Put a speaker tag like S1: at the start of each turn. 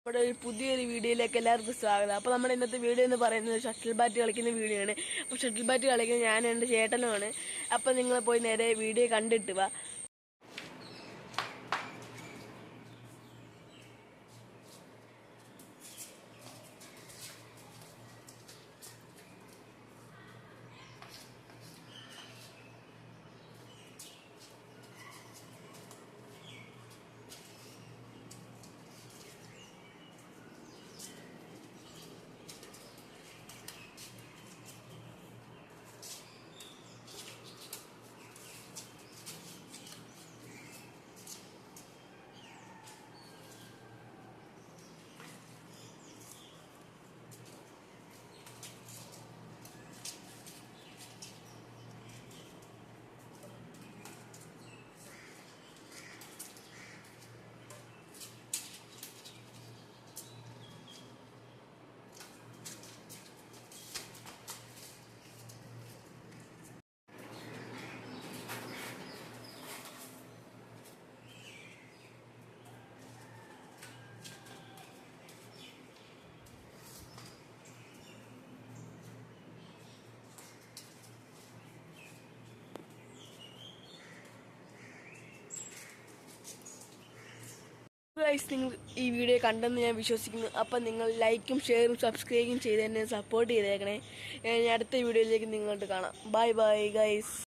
S1: നമ്മുടെ ഒരു പുതിയൊരു വീഡിയോയിലേക്ക് എല്ലാവർക്കും സ്വാഗതം. അപ്പോൾ നമ്മുടെ ഇന്നത്തെ വീഡിയോ എന്ന് പറയുന്നത് ഷട്ടിൽ ബാറ്റ് കളിക്കുന്ന വീഡിയോ ആണ്. അപ്പോൾ ഷട്ടിൽ ബാറ്റ് കളിക്കുന്നത് ഞാൻ എൻ്റെ ചേട്ടനുമാണ്. അപ്പോൾ നിങ്ങൾ പോയി നേരെ വീഡിയോ കണ്ടിട്ട് വാ. നിങ്ങൾ ഈ വീഡിയോ കണ്ടെന്ന് ഞാൻ വിശ്വസിക്കുന്നു. അപ്പം നിങ്ങൾ ലൈക്കും ഷെയറും സബ്സ്ക്രൈബും ചെയ്ത് എന്നെ സപ്പോർട്ട് ചെയ്തേക്കണേ. ഞാൻ അടുത്ത വീഡിയോയിലേക്ക് നിങ്ങളോട്ട് കാണാം. Bye bye guys.